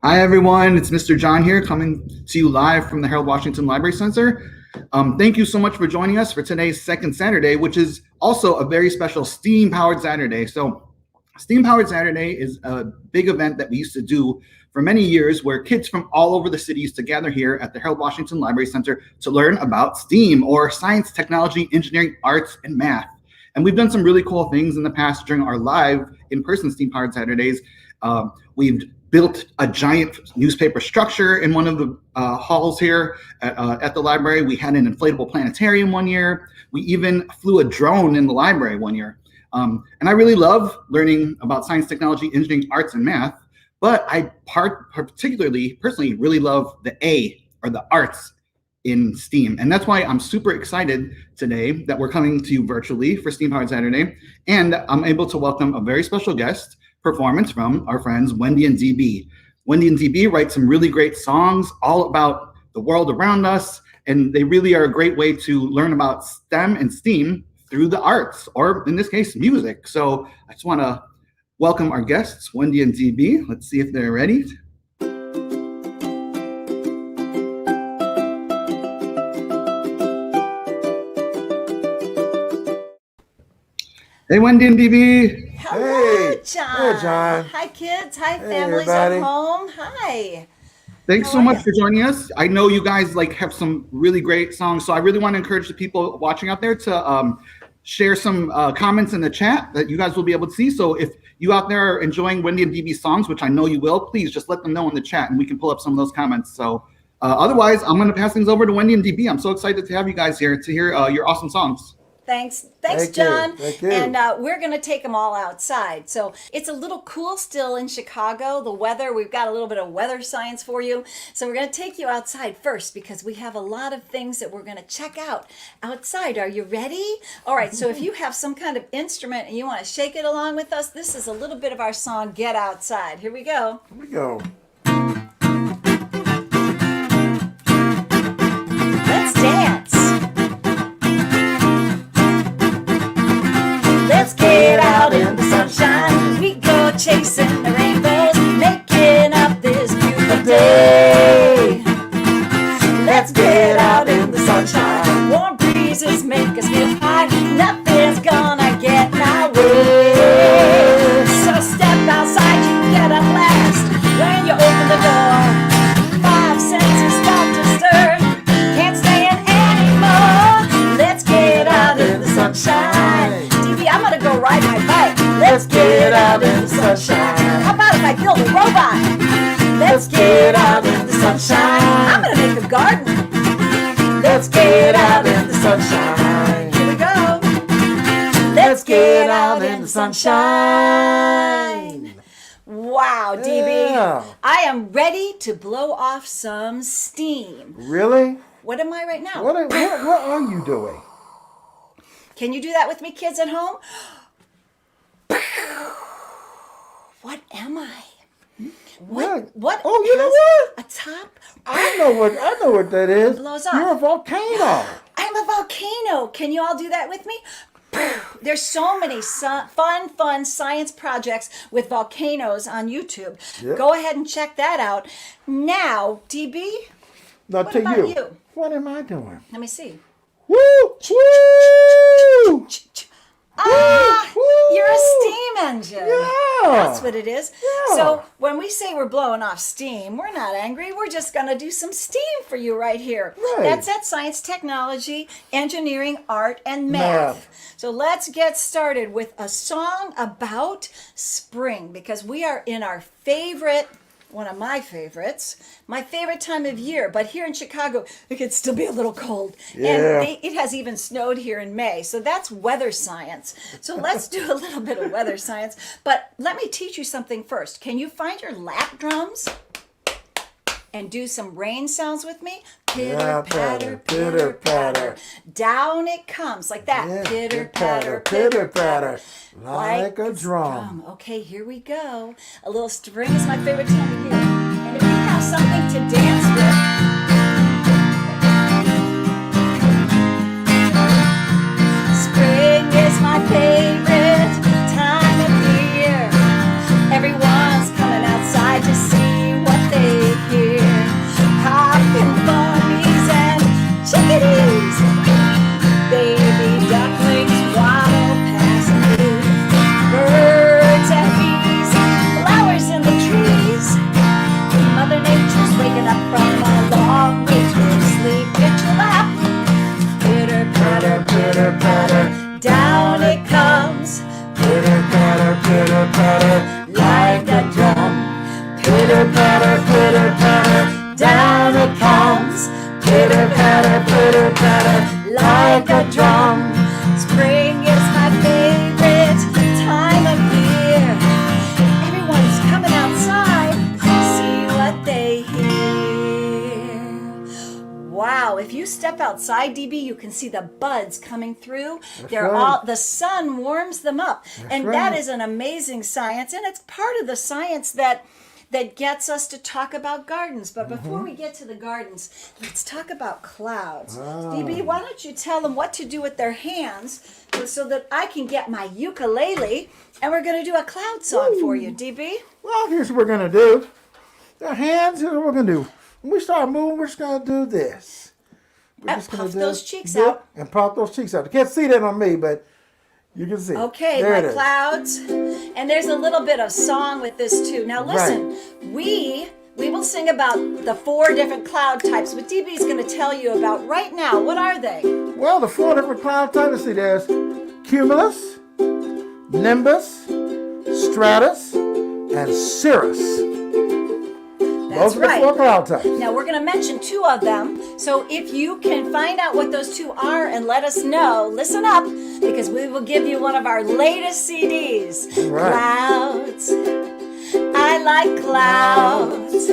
Hi, everyone. It's Mr. John here coming to you live from the Harold Washington Library Center. Thank you so much for joining us for today's second Saturday, which is also a very special STEAM-powered Saturday. So STEAM-powered Saturday is a big event that we used to do for many years where kids from all over the city used to gather here at the Harold Washington Library Center to learn about STEAM, or science, technology, engineering, arts, and math. And we've done some really cool things in the past during our live in-person STEAM-powered Saturdays. We've built a giant newspaper structure in one of the halls here at the library. We had an inflatable planetarium one year. We even flew a drone in the library one year. And I really love learning about science, technology, engineering, arts, and math, but I personally really love the A, or the arts, in STEAM. And that's why I'm super excited today that we're coming to you virtually for STEAM Powered Saturday. And I'm able to welcome a very special guest performance from our friends Wendy and DB. Wendy and DB write some really great songs all about the world around us, and they really are a great way to learn about STEM and STEAM through the arts, or in this case, music. So I just want to welcome our guests, Wendy and DB. Let's see if they're ready. Hey, Wendy and DB. Hello, John. Hey, John. Hi, kids. Hi, Hey, families everybody. at home. Hi. Thanks so much for joining us. I know you guys have some really great songs, so I really want to encourage the people watching out there to share some comments in the chat that you guys will be able to see. So if you out there are enjoying Wendy and DB's songs, which I know you will, please just let them know in the chat and we can pull up some of those comments. So otherwise, I'm going to pass things over to Wendy and DB. I'm so excited to have you guys here to hear your awesome songs. Thanks, Thank John. you. Thank you. And we're going to take them all outside. So it's a little cool still in Chicago. The weather, we've got a little bit of weather science for you. So we're going to take you outside first because we have a lot of things that we're going to check out outside. Are you ready? All right. So if you have some kind of instrument and you want to shake it along with us, this is a little bit of our song, Get Outside. Here we go. Here we go. Let's dance. Let's get out in the sunshine. We go chasing the rainbows, making up this beautiful day. Let's get out in the sunshine. Warm breezes make us feel high. Nothing's gonna get in our way. So step outside, you can get a blast. When you open the door, 5 senses start to stir. Can't stay in anymore. Let's get out in the sunshine. I'm gonna go ride my bike. Let's get out in the sunshine. How about if I build a robot? Let's get out in the sunshine. I'm gonna make a garden. Let's get out in the sunshine. Here we go. Let's get out in the sunshine. Wow, DB. Yeah. I am ready to blow off some steam. Really? What am I right now? What are you doing? Can you do that with me, kids at home? What am I? What? Oh, you know what? A top? I know what that is. Blows off. You're a volcano. I'm a volcano. Can you all do that with me? There's so many fun science projects with volcanoes on YouTube. Yep. Go ahead and check that out. Now, DB, Now what to about you? What am I doing? Let me see. Woo! Woo! Ah, Woo! you're a steam engine. Yeah. That's what it is. Yeah. So when we say we're blowing off steam, we're not angry. We're just going to do some steam for you right here. Right. That's at science, technology, engineering, art, and math. So let's get started with a song about spring, because we are in our one of my favorites, my favorite time of year. But here in Chicago, it could still be a little cold. Yeah. And it has even snowed here in May. So that's weather science. So let's do a little bit of weather science. But let me teach you something first. Can you find your lap drums and do some rain sounds with me? Pitter, patter, pitter, patter. Down it comes like that. Yeah. Pitter, patter, pitter, patter. Like a drum. Okay, here we go. A little spring is my favorite time of year. And if you have something to dance with, spring is my favorite time of year. Everyone's coming outside to see what they pitter, patter. Down it comes, pitter patter, like a drum. Spring is my favorite time of year. Everyone's coming outside, see what they hear. Wow, if you step outside, DB, you can see the buds coming through. They're right. all, the sun warms them up. And that right. is an amazing science, and it's part of the science that gets us to talk about gardens. But before we get to the gardens, let's talk about clouds. DB, why don't you tell them what to do with their hands so that I can get my ukulele and we're going to do a cloud song for you, DB? Well, here's what we're going to do. The hands, here's what we're going to do. When we start moving, we're just going to do this. We're just gonna Puff do those cheeks this out. And pop those cheeks out. You can't see that on me, but you can see. Okay, there my clouds. And there's a little bit of song with this too. Now listen, we will sing about the 4 different cloud types, but DB's going to tell you about right now. What are they? Well, the 4 different cloud types, let's see, there's cumulus, nimbus, stratus, and cirrus. That's Those are right. the 4 cloud types. Now we're going to mention 2 of them. So if you can find out what those 2 are and let us know, listen up, because we will give you one of our latest CDs. Right. Clouds. I like clouds.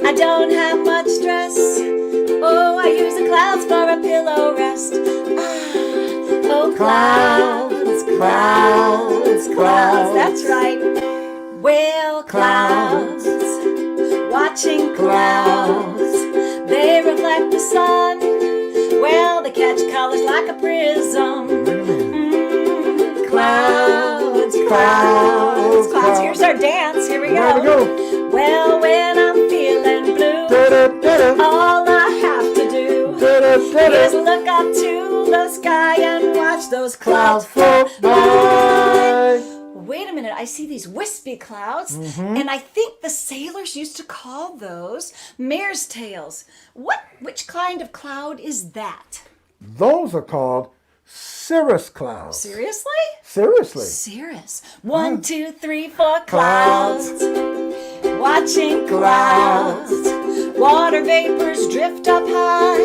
I don't have much stress. Oh, I use the clouds for a pillow rest. Oh, clouds, clouds, clouds. That's right. Well, clouds. Watching clouds, they reflect the sun. Well, they catch colors like a prism. Clouds, clouds, clouds. Here's our dance. Here we go. Well, when I'm feeling blue, all I have to do is look up to the sky and watch those clouds float by. Wait a minute, I see these wispy clouds, and I think the sailors used to call those mare's tails. Which kind of cloud is that? Those are called cirrus clouds. Seriously? Seriously. Cirrus. 1, 2, 3, 4 clouds. Watching clouds. Water vapors drift up high.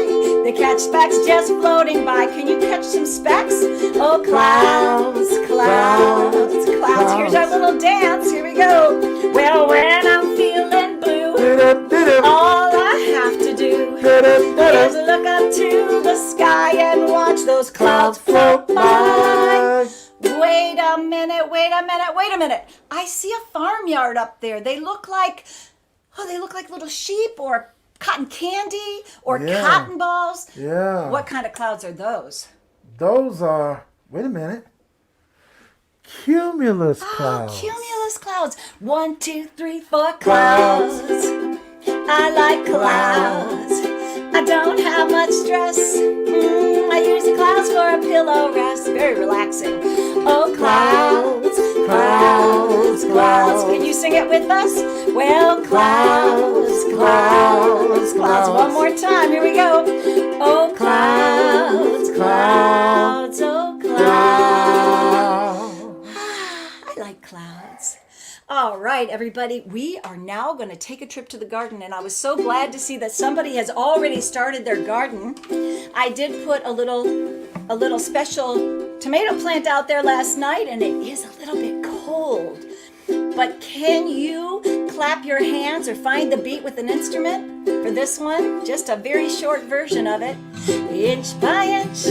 They catch specks just floating by. Can you catch some specks? Oh, clouds, clouds, clouds. Here's our little dance. Here we go. Well, when I'm feeling blue, all I have to do is look up to the sky and watch those clouds float by. Wait a minute, wait a minute, wait a minute. I see a farmyard up there. They look like little sheep or cotton candy or cotton balls. Yeah. What kind of clouds are those? Those are, wait a minute, cumulus clouds. Oh, cumulus clouds. 1, 2, 3, 4 clouds. I like clouds. I don't have much stress. I use the clouds for a pillow rest. Very relaxing. Oh, clouds, clouds, clouds. Can you sing it with us? Well, clouds, clouds, clouds. One more time. Here we go. Oh, clouds, clouds, oh, clouds. I like clouds. All right, everybody, we are now going to take a trip to the garden, and I was so glad to see that somebody has already started their garden. I did put a little special tomato plant out there last night, and it is a little bit cold. But can you clap your hands or find the beat with an instrument for this one? Just a very short version of it. Inch by inch,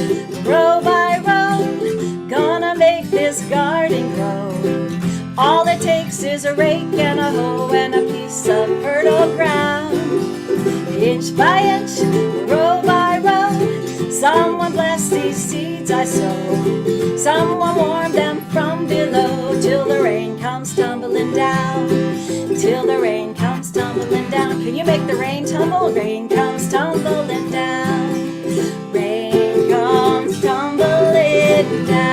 row by row, gonna make this garden grow. All it takes is a rake and a hoe and a piece of fertile ground. Inch by inch, row by row, someone bless these seeds I sow. Someone warm them from below till the rain comes tumbling down. Till the rain comes tumbling down. Can you make the rain tumble? Rain comes tumbling down. Rain comes tumbling down.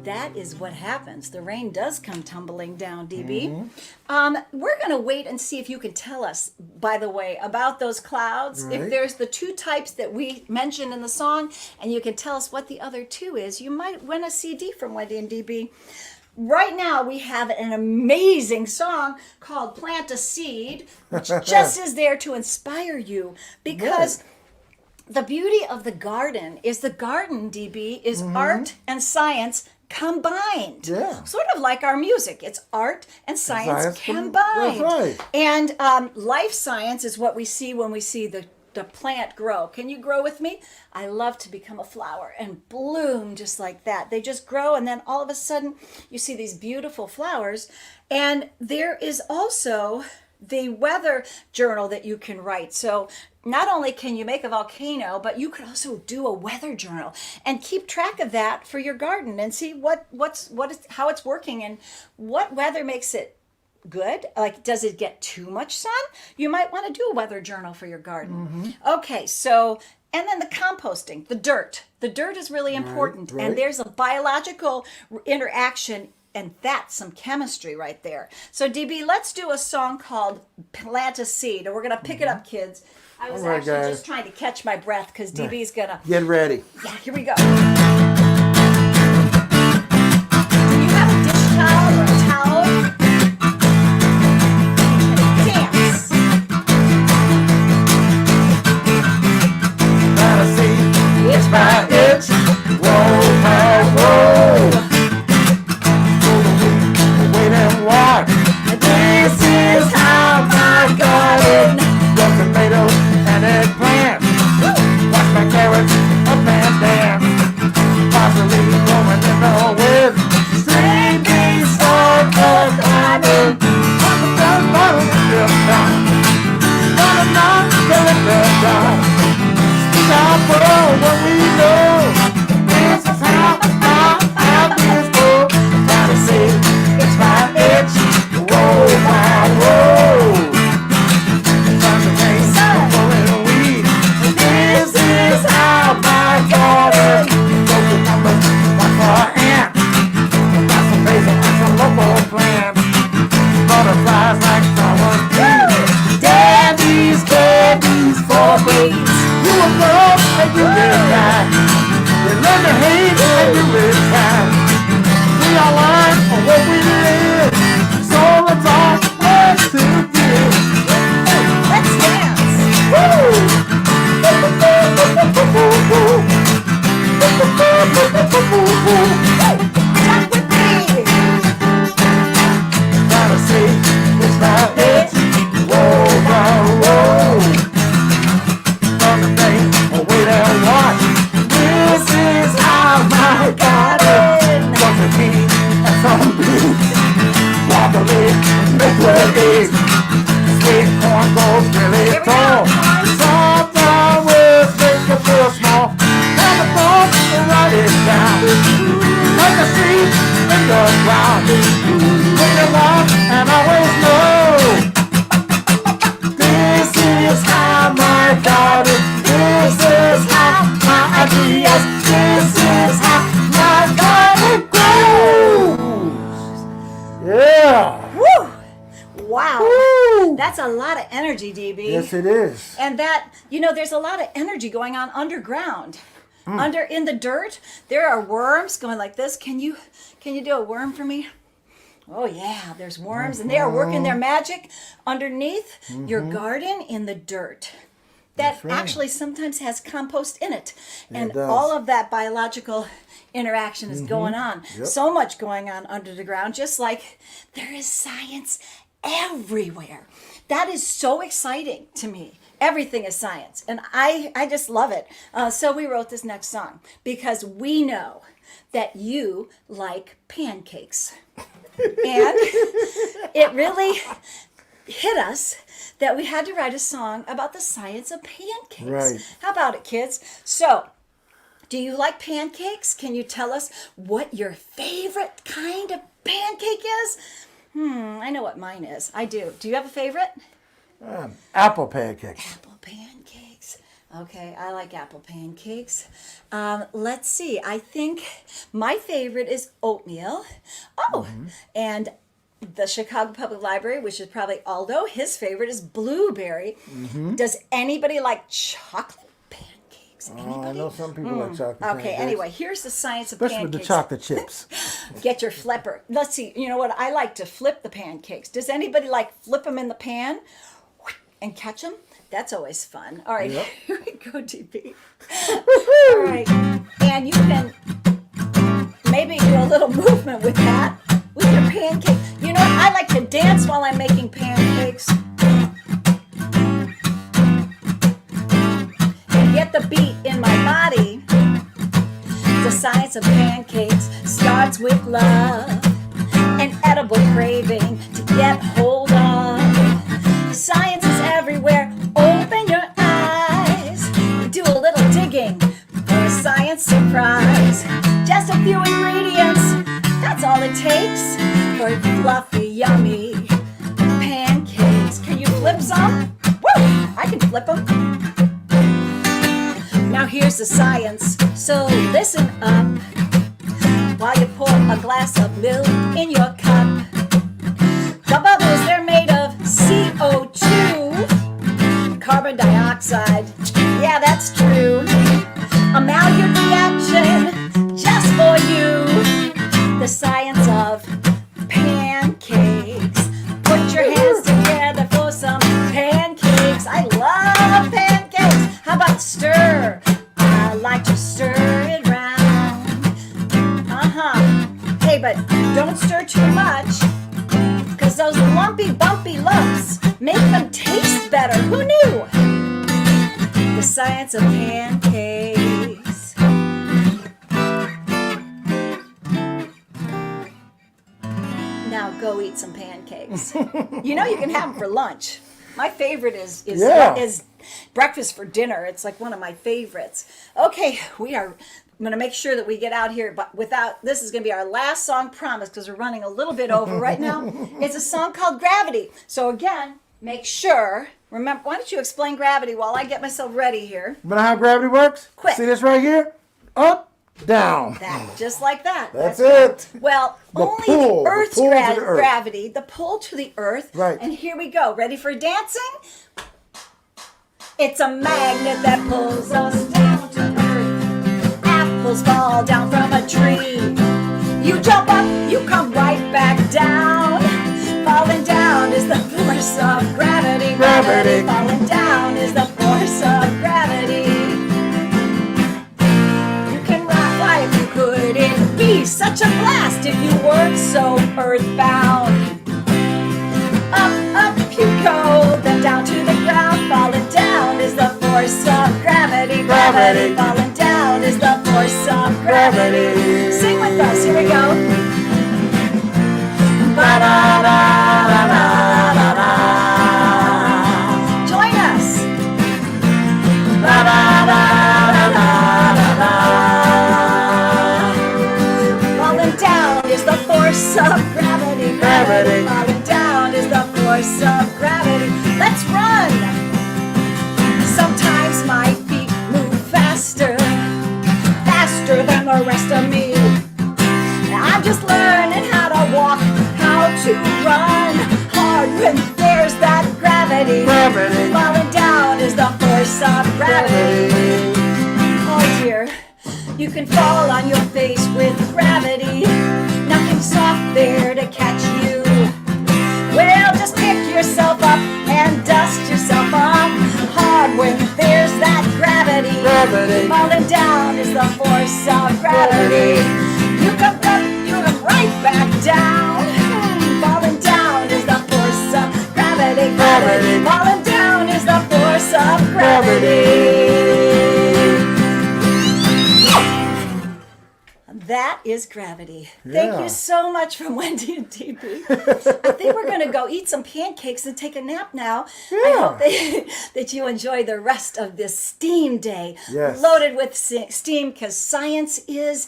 That is what happens. The rain does come tumbling down, DB. We're going to wait and see if you can tell us, by the way, about those clouds. Right. If there's the 2 types that we mentioned in the song, and you can tell us what the other 2 is, you might win a CD from Wendy and DB. right now we have an amazing song called Plant a Seed, which just is there to inspire you because the beauty of the garden, DB, is art and science combined. Yeah. Sort of like our music. It's art and science combined. That's right. And life science is what we see when we see the plant grow. Can you grow with me? I love to become a flower and bloom just like that. They just grow, and then all of a sudden you see these beautiful flowers. And there is also the weather journal that you can write. So not only can you make a volcano, but you could also do a weather journal and keep track of that for your garden and see how it's working and what weather makes it good. Like, does it get too much sun? You might want to do a weather journal for your garden. Okay, so, and then the composting, the dirt. The dirt is really important, and there's a biological interaction, and that's some chemistry right there. So, DB, let's do a song called Plant a Seed, and we're going to pick it up, kids. I was just trying to catch my breath because DB's going to... Get ready. Yeah, here we go. Do you have a dish towel or a towel? Dance. Gotta see, it's my itch. Whoa, whoa. Wait and watch. This is how my garden. Grow tomatoes and eggplant. Watch my carrots up and dance. Parsley growing in the wind. String beans on the garden. Pop it down, bottle it down. Bottom down, fill it down. Speak out for what we know. This is how this goes. Gotta see, it's my itch. Whoa, whoa. Time to rain, blowing a weed. This is how my garden. Local numbers, one for ant. Got some basil and some local plants. Butterflies like flowers. Daddies, candies for breeds. You will love and you will die. You learn to hate and you will try. We all learn from what we live. So let's all learn to give. Let's dance. Woo! Jump with me. Gotta see, it's my itch. Whoa, whoa, whoa. On the day, wait and watch. This is how my garden. Some zucchini and some beets. Broccoli, make sweet corn goes really tall. Sometimes we'll make it feel small. Have a thought and write it down. Like a seed in the ground. Wait a while and always know. This is how my garden. This is how my ideas. This is how my garden grows. Yeah. Woo! Wow. Woo! That's a lot of energy, DB. Yes, it is. And that, there's a lot of energy going on underground. In the dirt, there are worms going like this. Can you do a worm for me? Oh yeah, there's worms and they are working their magic underneath your garden in the dirt. That actually sometimes has compost in it. And it does. all of that biological interaction is going on. Yep. So much going on under the ground, just like there is science everywhere. That is so exciting to me. Everything is science. And I just love it. So we wrote this next song because we know that you like pancakes. And it really hit us that we had to write a song about the science of pancakes. Right. How about it, kids? So, do you like pancakes? Can you tell us what your favorite kind of pancake is? I know what mine is. I do. Do you have a favorite? Apple pancakes. Apple pancakes. Okay, I like apple pancakes. Let's see. I think my favorite is oatmeal. Oh, and the Chicago Public Library, which is probably Aldo, his favorite is blueberry. Does anybody like chocolate pancakes? pancakes? I Anybody? know some people like chocolate Okay, pancakes. anyway, here's the science of Especially with the pancakes. chocolate chips. Get your flipper. Let's see. You know what? I like to flip the pancakes. Does anybody like flip them in the pan and catch them? That's always fun. All right, Yep. here we go, DB. All right, and you can maybe do a little movement with that, with your pancake. You know what? I like to dance while I'm making pancakes. And get the beat in my body. The science of pancakes starts with love, an edible craving to get hold of. Science is everywhere. Open your eyes. Do a little digging for a science surprise. Just a few ingredients. That's all it takes for fluffy, yummy pancakes. Can you flip some? Woo! I can flip them. Now here's the science, so listen up while you pour a glass of milk in your cup. The bubbles, they're made of CO2, carbon dioxide, yeah, that's true. A Maillard reaction just for you. The science of pancakes. Put your hands together for some pancakes. I love pancakes. How about stir? I like to stir it round. Hey, but don't stir too much, because those lumpy, bumpy lumps make them taste better. Who knew? The science of pancakes. Now go eat some pancakes. You know you can have them for lunch. My favorite is breakfast for dinner. It's like one of my favorites. Okay, I'm going to make sure that we get out here, but this is going to be our last song, promise, because we're running a little bit over right now. It's a song called Gravity. So again, make sure, remember, why don't you explain gravity while I get myself ready here? You know how gravity works? Quick. See this right here? Up, down. Just like that. That's it. Well, The only pull, the the Earth's pull to the earth. gravity, the pull to the Earth. Right. And here we go. Ready for dancing? It's a magnet that pulls us down to Earth. Apples fall down from a tree. You jump up, you come right back down. Falling down is the force of gravity. Gravity. Falling down is the force of gravity. Life couldn't be such a blast if you weren't so earthbound. Up you go, then down to the ground. Falling down is the force of gravity. Gravity. Falling down is the force of gravity. Sing with us, here we go. Ba-da-da-da-da-da-da. Join us. Ba-da-da-da-da-da-da. Down is the force of gravity. Gravity. Falling down is the force of gravity. Let's run. Sometimes my feet move faster than the rest of me. I'm just learning how to walk, how to run hard when there's that gravity. Gravity. Falling down is the force of gravity. Oh dear. You can fall on your face with gravity. Nothing's soft there to catch you. Well, just pick yourself up and dust yourself off hard when there's that gravity. Gravity. Falling down is the force of gravity. You come up, you come right back down. Falling down is the force of gravity. Gravity. Falling down is the force of gravity. That is gravity. Thank Yeah. you so much from Wendy and DB. I think we're going to go eat some pancakes and take a nap now. I hope that you enjoy the rest of this STEAM day. Yes. Loaded with STEAM, because science is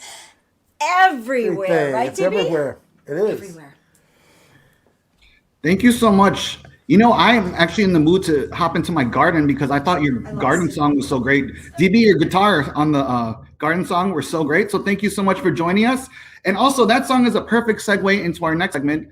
everywhere, Everything. right, It's DB? everywhere. It is. Everywhere. Thank you so much. You know, I'm actually in the mood to hop into my garden because I thought your garden song was so great. DB, your guitar on the garden song were so great. So thank you so much for joining us. And also, that song is a perfect segue into our next segment.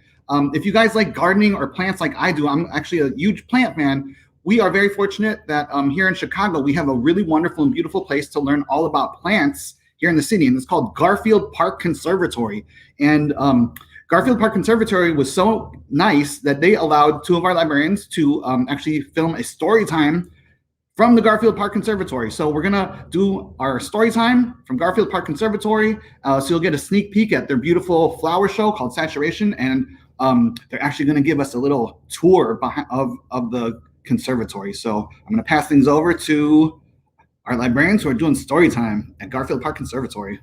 If you guys like gardening or plants like I do, I'm actually a huge plant fan. we are very fortunate that here in Chicago, we have a really wonderful and beautiful place to learn all about plants here in the city, and it's called Garfield Park Conservatory. And Garfield Park Conservatory was so nice that they allowed 2 of our librarians to actually film a story time from the Garfield Park Conservatory. So we're gonna do our story time from Garfield Park Conservatory. So you'll get a sneak peek at their beautiful flower show called Saturation, and they're actually gonna give us a little tour of the conservatory. So I'm gonna pass things over to our librarians who are doing story time at Garfield Park Conservatory.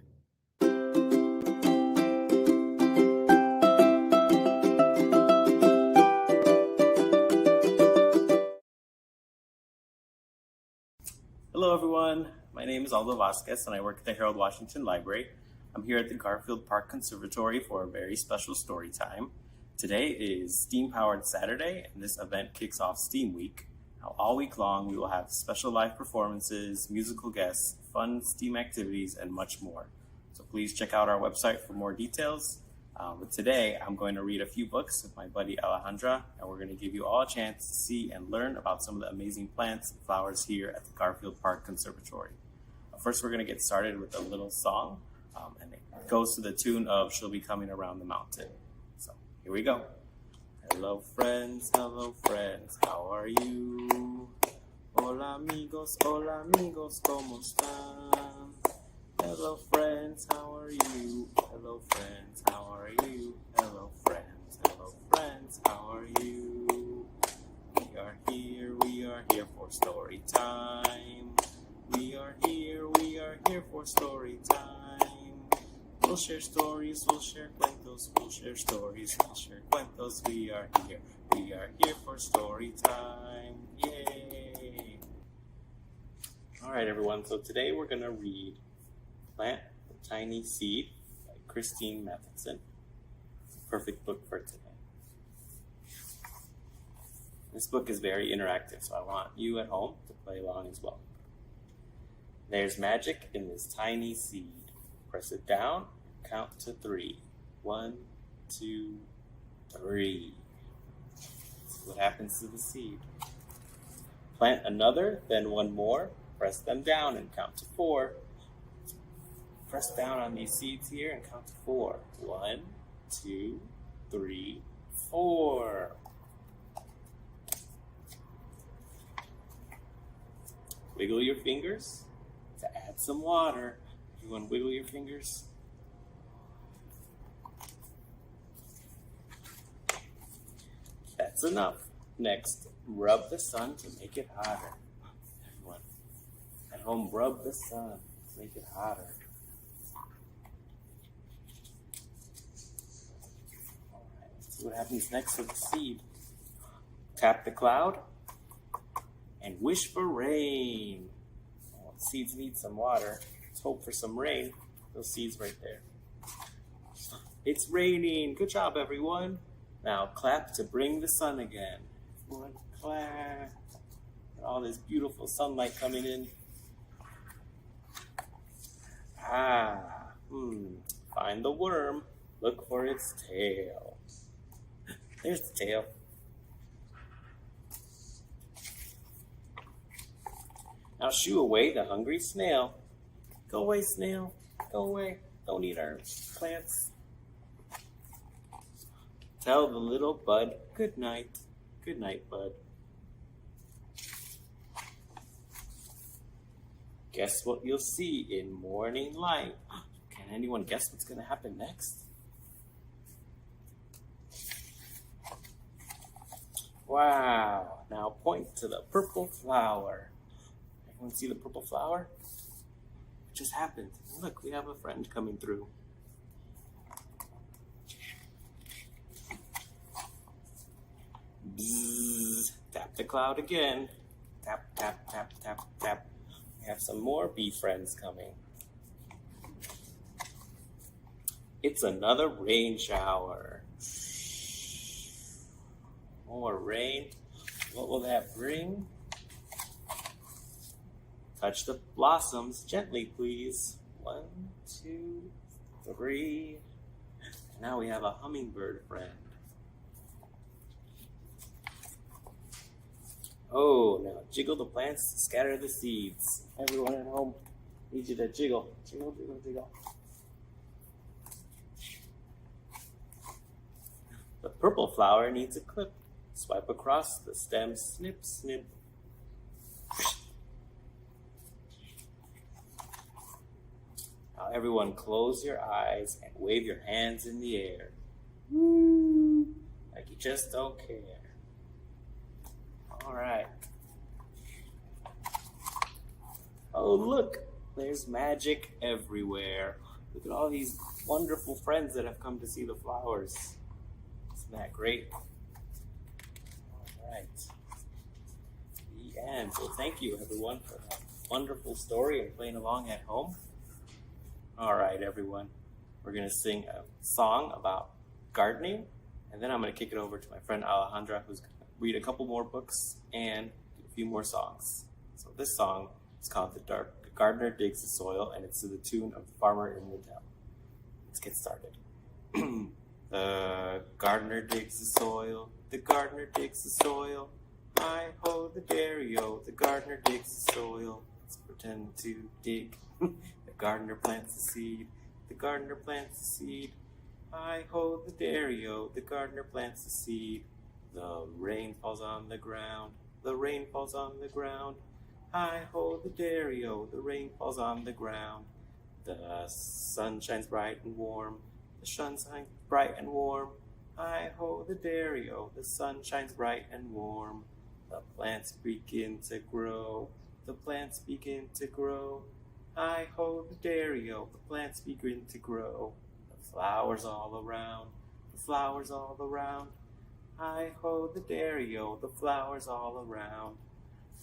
Hello everyone, my name is Aldo Vasquez and I work at the Harold Washington Library. I'm here at the Garfield Park Conservatory for a very special story time. Today is Steam Powered Saturday and this event kicks off Steam Week. Now, all week long we will have special live performances, musical guests, fun STEAM activities, and much more. So please check out our website for more details. But today I'm going to read a few books with my buddy Alejandra, and we're going to give you all a chance to see and learn about some of the amazing plants and flowers here at the Garfield Park Conservatory. First, we're going to get started with a little song, and it goes to the tune of She'll Be Coming Around the Mountain. So here we go. Hello friends, how are you? Hola amigos, ¿cómo están? Hello friends, how are you? Hello friends, how are you? Hello friends, how are you? We are here for story time. We are here for story time. We'll share stories, we'll share cuentos, we'll share stories, we'll share cuentos. We are here for story time. Yay! Alright everyone, so today we're gonna read Plant a Tiny Seed by Christine Mathenson. Perfect book for today. This book is very interactive, so I want you at home to play along as well. There's magic in this tiny seed. Press it down, count to 3. 1, 2, 3. See what happens to the seed. Plant another, then one more. Press them down and count to 4. Press down on these seeds here and count to 4. 1, 2, 3, 4. Wiggle your fingers to add some water. Everyone wiggle your fingers. That's enough. Next, rub the sun to make it hotter. Everyone at home, rub the sun to make it hotter. See what happens next with the seed. Tap the cloud and wish for rain. Oh, seeds need some water. Let's hope for some rain. Those seeds right there. It's raining. Good job, everyone. Now clap to bring the sun again. Everyone clap. All this beautiful sunlight coming in. Find the worm. Look for its tail. There's the tail. Now shoo away the hungry snail. Go away, snail. Go away. Don't eat our plants. Tell the little bud good night. Good night, bud. Guess what you'll see in morning light. Can anyone guess what's going to happen next? Wow. Now point to the purple flower. Everyone see the purple flower? It just happened. Look, we have a friend coming through. Bzzz. Tap the cloud again. Tap, tap, tap, tap, tap. We have some more bee friends coming. It's another rain shower. More rain. What will that bring? Touch the blossoms gently, please. 1, 2, 3. And now we have a hummingbird friend. Oh, now jiggle the plants to scatter the seeds. Everyone at home, need you to jiggle. Jiggle, jiggle, jiggle. The purple flower needs a clip. Swipe across the stem, snip, snip. Now everyone close your eyes and wave your hands in the air. Woo! Like you just don't care. All right. Oh, look, there's magic everywhere. Look at all these wonderful friends that have come to see the flowers. Isn't that great? All right. The end. So thank you, everyone, for that wonderful story and playing along at home. All right, everyone. We're going to sing a song about gardening, and then I'm going to kick it over to my friend Alejandra, who's going to read a couple more books and a few more songs. So this song is called The Gardener Digs the Soil, and it's to the tune of The Farmer in the Dell. Let's get started. The gardener digs the soil, the gardener digs the soil. Hi-ho, the dairy-o, the gardener digs the soil. Let's pretend to dig. The gardener plants the seed, the gardener plants the seed. Hi-ho, the dairy-o, the gardener plants the seed. The rain falls on the ground, the rain falls on the ground. Hi-ho, the dairy-o, the rain falls on the ground. The sun shines bright and warm, the sun shines bright and warm. Hi-ho, the dairy-o, the sun shines bright and warm. The plants begin to grow, the plants begin to grow. Hi-ho, the dairy-o, the plants begin to grow. The flowers all around, the flowers all around. Hi-ho, the dairy-o, the flowers all around.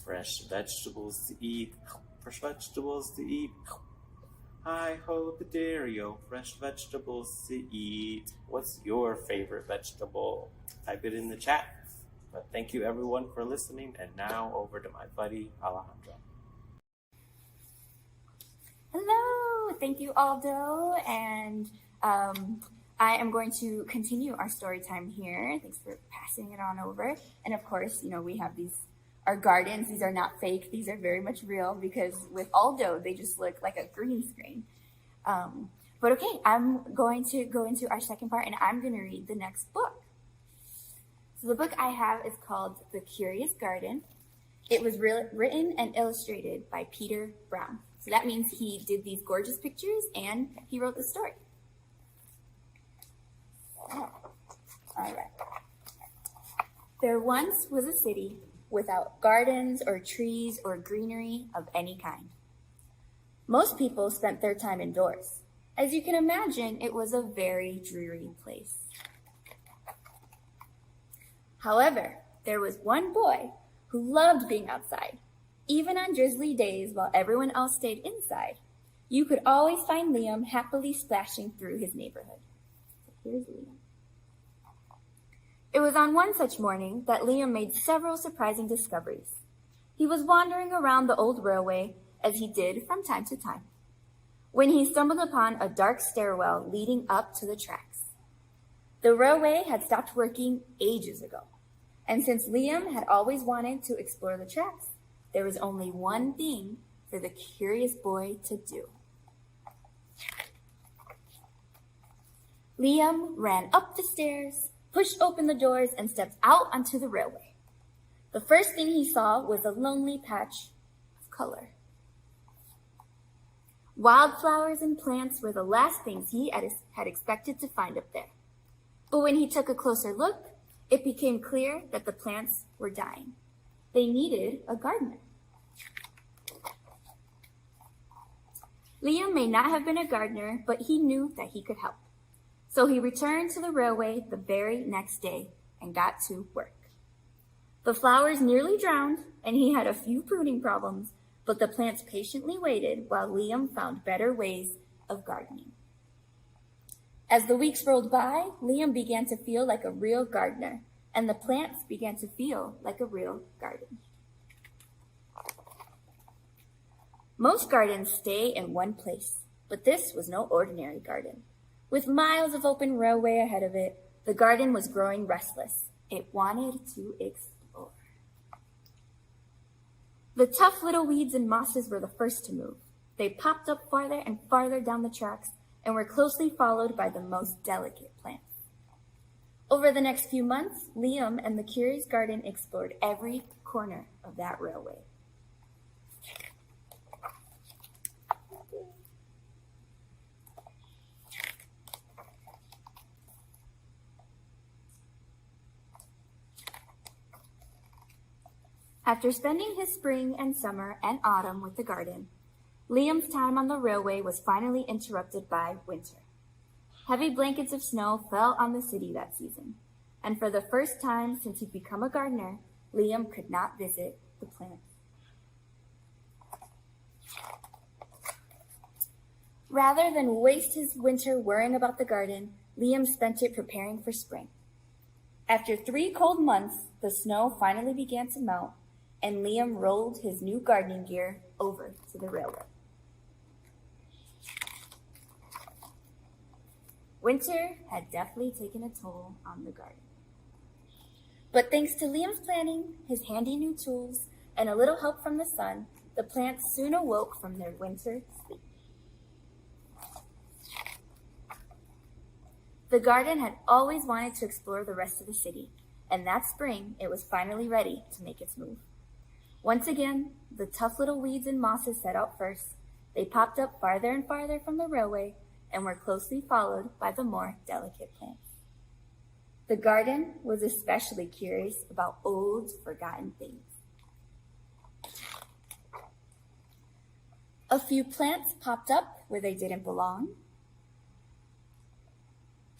Fresh vegetables to eat, fresh vegetables to eat. Hi-ho, the dairy-o, fresh vegetables to eat. What's your favorite vegetable? Type it in the chat. But thank you, everyone, for listening. And now over to my buddy, Alejandra. Hello, thank you, Aldo, and I am going to continue our story time here. Thanks for passing it on over. And of course, we have our gardens. These are not fake. These are very much real because with Aldo, they just look like a green screen. But okay, I'm going to go into our second part and I'm going to read the next book. So the book I have is called The Curious Garden. It was written and illustrated by Peter Brown. So that means he did these gorgeous pictures and he wrote the story. Oh, all right. There once was a city without gardens or trees or greenery of any kind. Most people spent their time indoors. As you can imagine, it was a very dreary place. However, there was one boy who loved being outside. Even on drizzly days while everyone else stayed inside, you could always find Liam happily splashing through his neighborhood. So here's Liam. It was on one such morning that Liam made several surprising discoveries. He was wandering around the old railway, as he did from time to time, when he stumbled upon a dark stairwell leading up to the tracks. The railway had stopped working ages ago, and since Liam had always wanted to explore the tracks, there was only one thing for the curious boy to do. Liam ran up the stairs, pushed open the doors, and stepped out onto the railway. The first thing he saw was a lonely patch of color. Wildflowers and plants were the last things he had expected to find up there. But when he took a closer look, it became clear that the plants were dying. They needed a gardener. Liam may not have been a gardener, but he knew that he could help. So he returned to the railway the very next day and got to work. The flowers nearly drowned, and he had a few pruning problems, but the plants patiently waited while Liam found better ways of gardening. As the weeks rolled by, Liam began to feel like a real gardener, and the plants began to feel like a real garden. Most gardens stay in one place, but this was no ordinary garden. With miles of open railway ahead of it, the garden was growing restless. It wanted to explore. The tough little weeds and mosses were the first to move. They popped up farther and farther down the tracks and were closely followed by the most delicate plants. Over the next few months, Liam and the Curious Garden explored every corner of that railway. After spending his spring and summer and autumn with the garden, Liam's time on the railway was finally interrupted by winter. Heavy blankets of snow fell on the city that season, and for the first time since he'd become a gardener, Liam could not visit the plants. Rather than waste his winter worrying about the garden, Liam spent it preparing for spring. After 3 cold months, the snow finally began to melt, and Liam rolled his new gardening gear over to the railway. Winter had definitely taken a toll on the garden. But thanks to Liam's planning, his handy new tools, and a little help from the sun, the plants soon awoke from their winter sleep. The garden had always wanted to explore the rest of the city, and that spring it was finally ready to make its move. Once again, the tough little weeds and mosses set out first. They popped up farther and farther from the railway and were closely followed by the more delicate plants. The garden was especially curious about old, forgotten things. A few plants popped up where they didn't belong.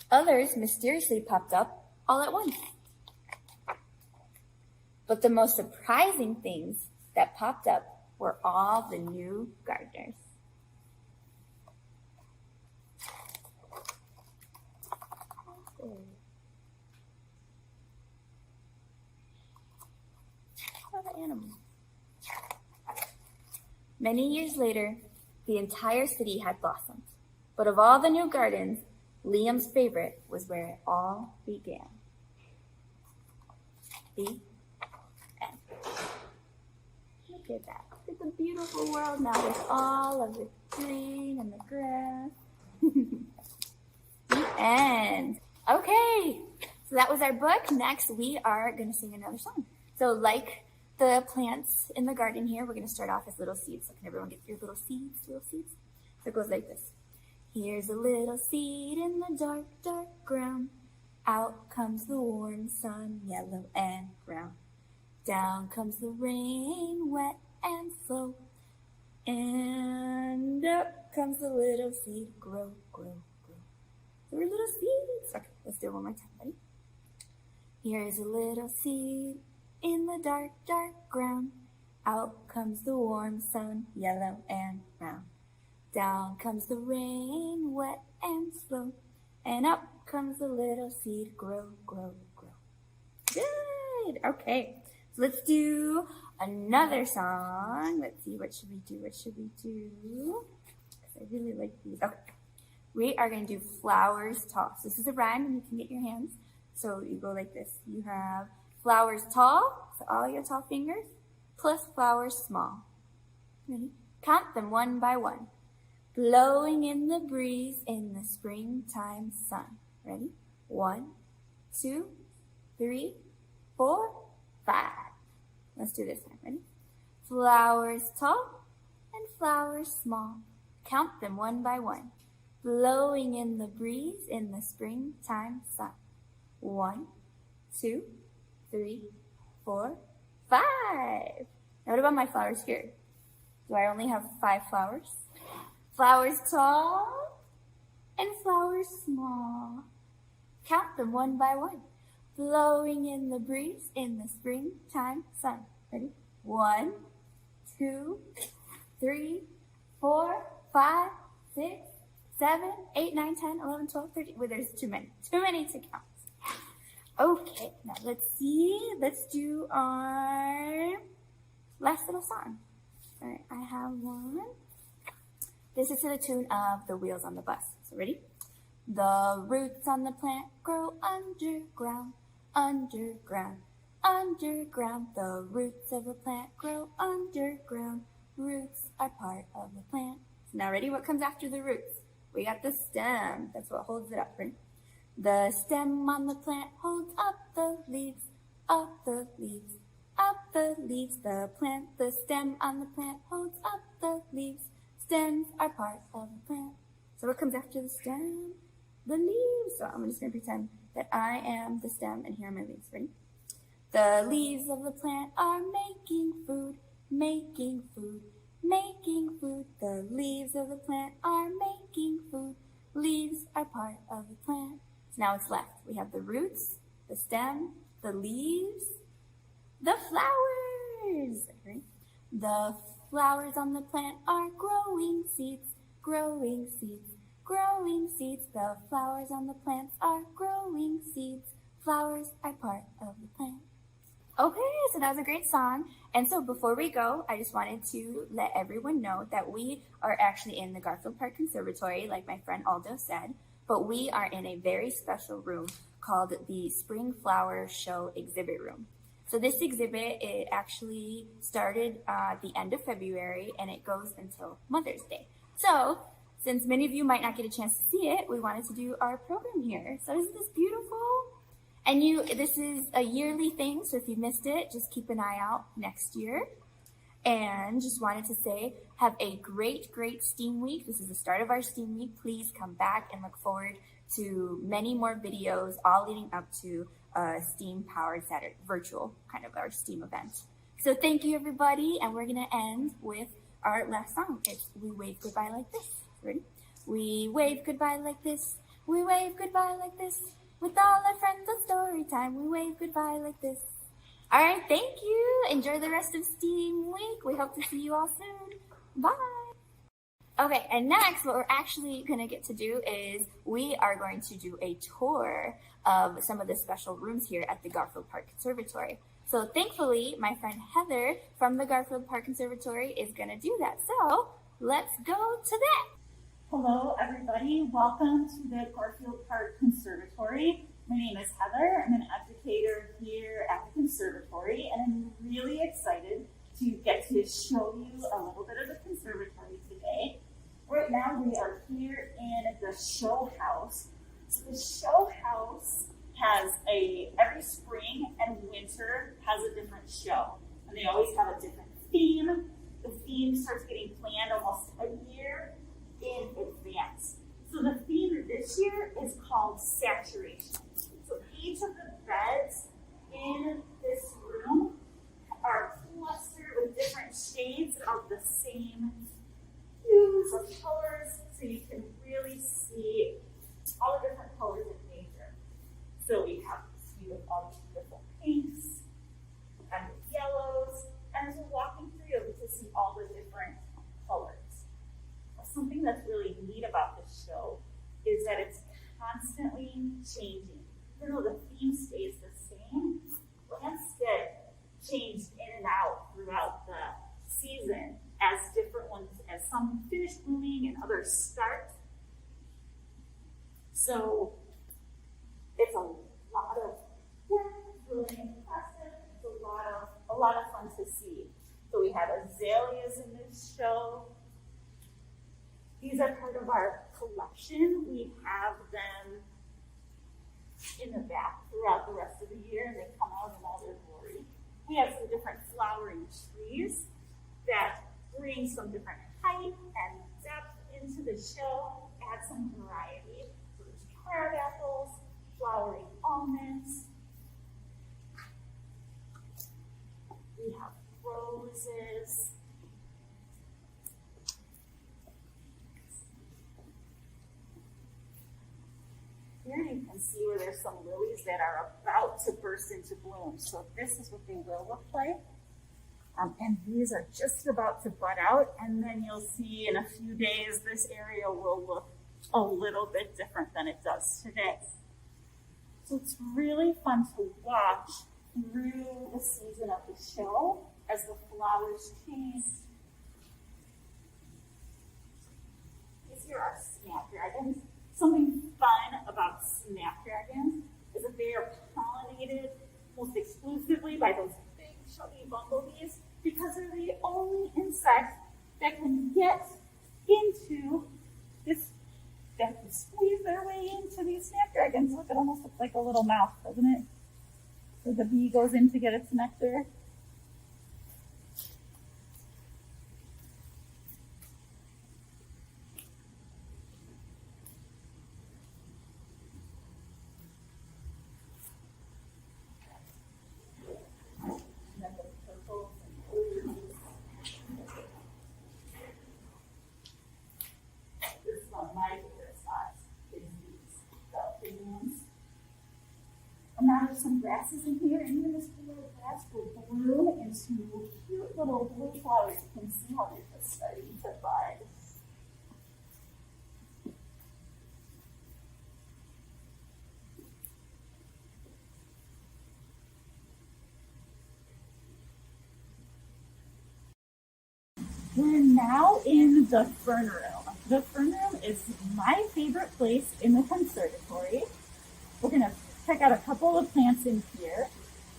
Others mysteriously popped up all at once. But the most surprising things that popped up were all the new gardeners. Animal. Many years later, the entire city had blossomed. But of all the new gardens, Liam's favorite was where it all began. The end. Look at that. It's a beautiful world now with all of the green and the grass. The end. Okay, so that was our book. Next, we are going to sing another song. So like the plants in the garden here, we're going to start off as little seeds. So can everyone get your little seeds? So it goes like this. Here's a little seed in the dark, dark ground. Out comes the warm sun, yellow and brown. Down comes the rain, wet and slow. And up comes the little seed, grow, grow, grow. So we're little seeds. Okay, let's do it one more time. Ready? Here's a little seed in the dark, dark ground. Out comes the warm sun, yellow and brown. Down comes the rain, wet and slow. And up comes the little seed, grow, grow, grow. Good. Okay. So let's do another song. Let's see, what should we do? Because I really like these. Okay. We are going to do flowers tall. So this is a rhyme, and you can get your hands. So you go like this. You have flowers tall, so all your tall fingers, plus flowers small. Ready? Count them one by one. Blowing in the breeze in the springtime sun. Ready? 1, 2, 3, 4, 5. Let's do this one. Ready? Flowers tall and flowers small. Count them one by one. Blowing in the breeze in the springtime sun. 1, 2, 3, 4, 5. Now what about my flowers here? Do I only have 5 flowers? Flowers tall and flowers small. Count them one by one. Blowing in the breeze in the springtime sun. Ready? 1, 2, 3, 4, 5, 6, 7, 8, 9, 10, 11, 12, 13. Well, there's too many. Too many to count. Okay, now let's see. Let's do our last little song. All right, I have one. This is to the tune of The Wheels on the Bus. So ready? The roots on the plant grow underground, underground, underground. The roots of a plant grow underground. Roots are part of the plant. So now ready? What comes after the roots? We got the stem. That's what holds it up, right? The stem on the plant holds up the leaves, up the leaves, up the leaves. The plant, the stem on the plant holds up the leaves. Stems are part of the plant. So what comes after the stem? The leaves. So I'm just going to pretend that I am the stem, and here are my leaves. Ready? The leaves of the plant are making food, making food, making food. The leaves of the plant are making food. Leaves are part of the plant. So now it's left. We have the roots, the stem, the leaves, the flowers. Right? The flowers on the plant are growing seeds, growing seeds, growing seeds. The flowers on the plants are growing seeds. Flowers are part of the plant. Okay, so that was a great song. And so before we go, I just wanted to let everyone know that we are actually in the Garfield Park Conservatory, like my friend Aldo said, but we are in a very special room called the Spring Flower Show Exhibit Room. So this exhibit, it actually started at the end of February and it goes until Mother's Day. So since many of you might not get a chance to see it, we wanted to do our program here. So isn't this beautiful? And this is a yearly thing, so if you missed it, just keep an eye out next year. And just wanted to say, have a great, great STEAM week. This is the start of our STEAM week. Please come back and look forward to many more videos, all leading up to a STEAM-powered Saturday, virtual kind of our STEAM event. So thank you, everybody, and we're going to end with our last song. It's We Wave Goodbye Like This. Ready? We wave goodbye like this. We wave goodbye like this. With all our friends on story time, we wave goodbye like this. All right, thank you. Enjoy the rest of STEAM week. We hope to see you all soon. Bye. Okay, and next, what we're actually going to get to do is we are going to do a tour of some of the special rooms here at the Garfield Park Conservatory. So thankfully, my friend Heather from the Garfield Park Conservatory is going to do that. So let's go to that. Hello, everybody. Welcome to the Garfield Park Conservatory. My name is Heather. I'm an educator here at the conservatory, and I'm really excited to get to show you a little bit of the conservatory today. Right now, we are here in the show house. So the show house has every spring and winter has a different show, and they always have a different theme. The theme starts getting planned almost a year in advance. So the theme this year is called saturation. So each of the beds in this room are clustered with different shades of the same hues of colors, so you can really see all the different colors of nature. So we have this view of all these beautiful pinks and the yellows, and as we're walking through, you'll get to see all the different colors. Something that's really neat about this show is that it's constantly changing. Even though the theme stays the same, plants get changed in and out throughout the season as different ones, as some finish blooming and others start. So it's a lot of work, it's really impressive, it's a lot of fun to see. So we have azaleas in this show. These are part of our collection. We have them in the back throughout the rest of the year, and they come out in all their glory. We have some different flowering trees that bring some different height and depth into the show, add some variety. So there's crab apples, flowering almonds. We have roses. Here you can see where there's some lilies that are about to burst into bloom. So this is what they will look like. And these are just about to bud out. And then you'll see in a few days, this area will look a little bit different than it does today. So it's really fun to watch through the season of the show as the flowers change. These here are snapdragons. Something fun about snapdragons is that they are pollinated most exclusively by insects that can get into this, that can squeeze their way into these snapdragons. Look, it almost looks like a little mouth, doesn't it? So the bee goes in to get its nectar. This is one of my favorite spots, is these balconies. And now there's some grasses in here, and even this little grass will bloom into cute little blue flowers. You can see how they're just starting to bud. We're now in the fern room. The fern room is my favorite place in the conservatory. We're going to check out a couple of plants in here.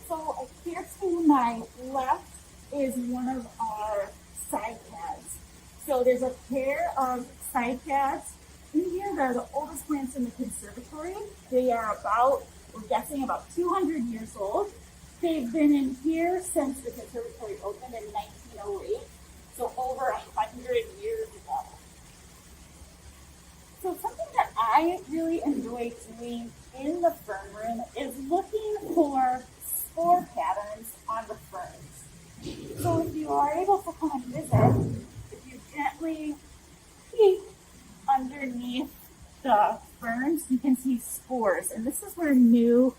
So here to my left is one of our cycads. So there's a pair of cycads in here. They're the oldest plants in the conservatory. They are about, we're guessing, about 200 years old. They've been in here since the conservatory opened in 1908. So over 100 years ago. So something that I really enjoy doing in the fern room is looking for spore patterns on the ferns. So if you are able to come and visit, if you gently peek underneath the ferns, you can see spores. And this is where new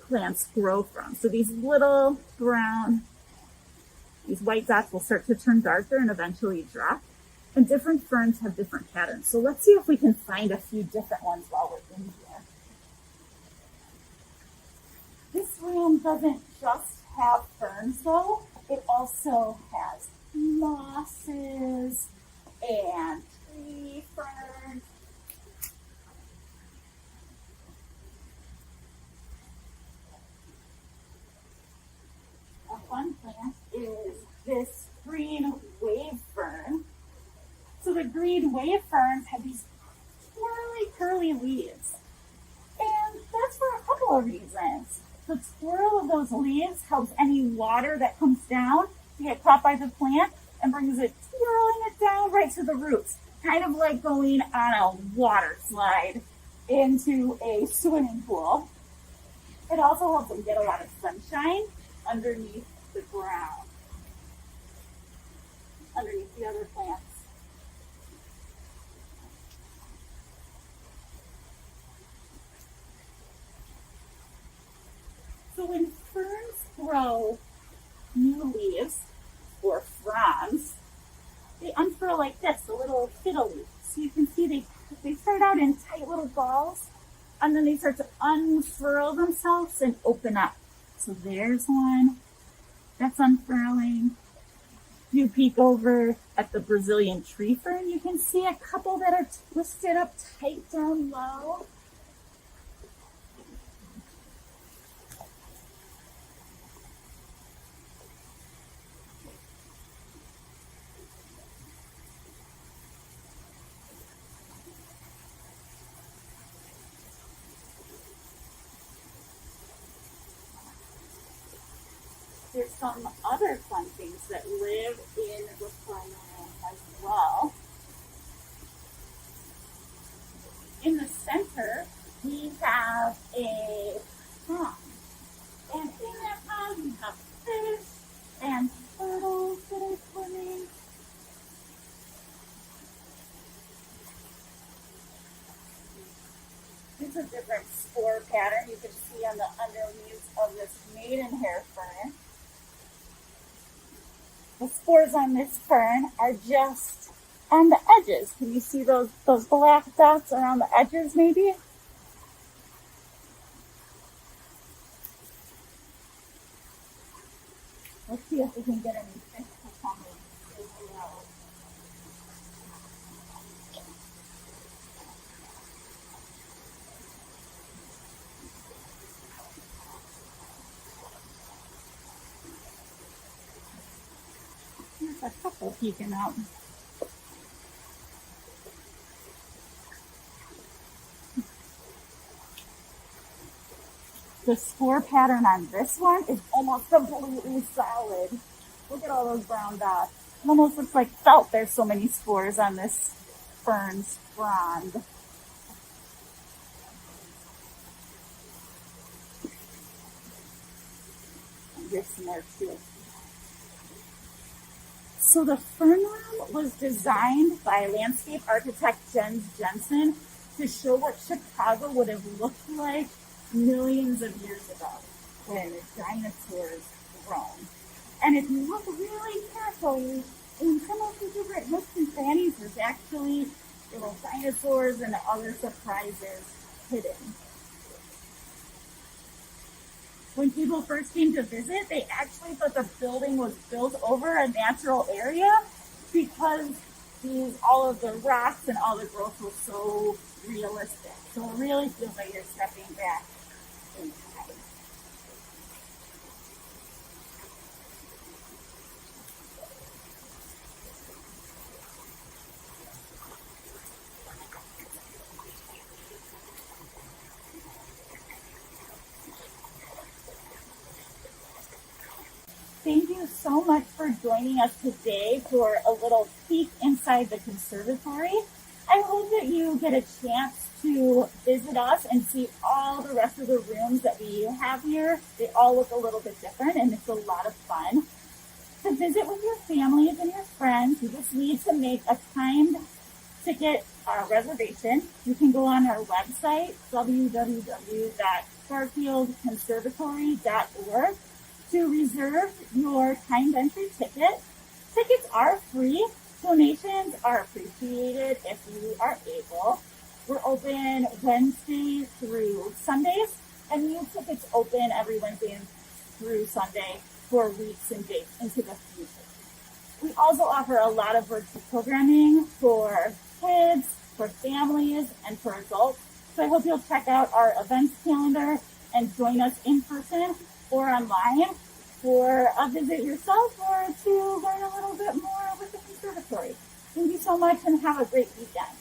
plants grow from. So these little brown, these white dots will start to turn darker and eventually drop. And different ferns have different patterns. So let's see if we can find a few different ones while we're in here. This room doesn't just have ferns though. It also has mosses and tree ferns. A fun plant is this green wave fern. So the green wave ferns have these twirly, curly leaves. And that's for a couple of reasons. The twirl of those leaves helps any water that comes down to get caught by the plant and brings it twirling it down right to the roots. Kind of like going on a water slide into a swimming pool. It also helps them get a lot of sunshine underneath the ground, underneath the other plants. So when ferns grow new leaves or fronds, they unfurl like this, a little fiddle leaf. So you can see they start out in tight little balls, and then they start to unfurl themselves and open up. So there's one that's unfurling. You peek over at the Brazilian tree fern, you can see a couple that are twisted up tight down low. There's some other fun things that live in the fern room as well. In the center, we have a pond. And in that pond, we have fish and turtles that are swimming. It's a different spore pattern you can see on the underleaves of this maidenhair fern. The spores on this fern are just on the edges. Can you see those black dots around the edges maybe? Let's see if we can get any fish to come in. Here's a couple peeking out. The spore pattern on this one is almost completely solid. Look at all those brown dots. It almost looks like felt. There's so many spores on this fern's frond. And here's some more too. So the fern room was designed by landscape architect Jens Jensen to show what Chicago would have looked like millions of years ago when the dinosaurs roamed. And if you look really carefully, in some of the different nooks and crannies, there's actually little dinosaurs and other surprises hidden. When people first came to visit, they actually thought the building was built over a natural area because all of the rocks and all the growth was so realistic. So it really feels like you're stepping back in time. Thank you so much for joining us today for a little peek inside the conservatory. I hope that you get a chance to visit us and see all the rest of the rooms that we have here. They all look a little bit different and it's a lot of fun. To visit with your families and your friends, you just need to make a timed ticket reservation. You can go on our website, www.garfieldconservatory.org, to reserve your timed entry ticket. Tickets are free. Donations are appreciated if you are able. We're open Wednesday through Sundays, and new tickets open every Wednesday through Sunday for weeks and days into the future. We also offer a lot of virtual programming for kids, for families, and for adults. So I hope you'll check out our events calendar and join us in person or online for a visit yourself or to learn a little bit more with the conservatory. Thank you so much and have a great weekend.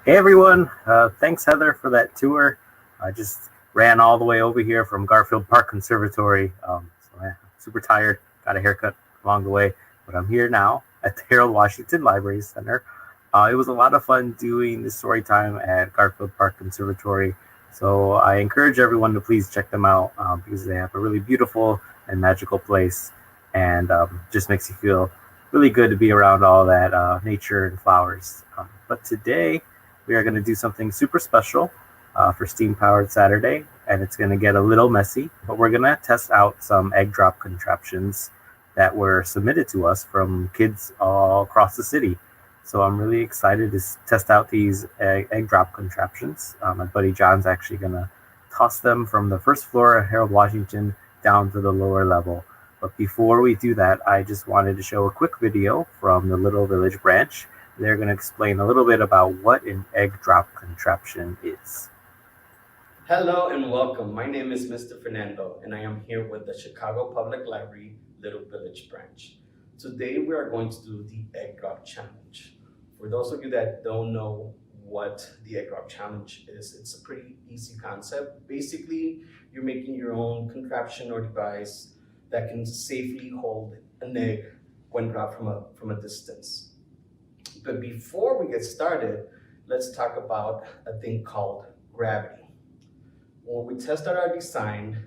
Hey everyone, thanks Heather for that tour. I just ran all the way over here from Garfield Park Conservatory. Super tired, got a haircut along the way, but I'm here now at the Harold Washington Library Center. It was a lot of fun doing the story time at Garfield Park Conservatory. So I encourage everyone to please check them out because they have a really beautiful and magical place, and just makes you feel really good to be around all that nature and flowers. But today we are going to do something super special for Steam Powered Saturday, and it's going to get a little messy, but we're going to test out some egg drop contraptions that were submitted to us from kids all across the city. So I'm really excited to test out these egg drop contraptions. My buddy John's actually going to toss them from the first floor of Harold Washington down to the lower level. But before we do that, I just wanted to show a quick video from the Little Village branch. They're going to explain a little bit about what an egg drop contraption is. Hello and welcome. My name is Mr. Fernando, and I am here with the Chicago Public Library Little Village branch. Today we are going to do the egg drop challenge. For those of you that don't know what the egg drop challenge is, it's a pretty easy concept. Basically, you're making your own contraption or device that can safely hold an egg when dropped from a distance. But before we get started, let's talk about a thing called gravity. When we test out our design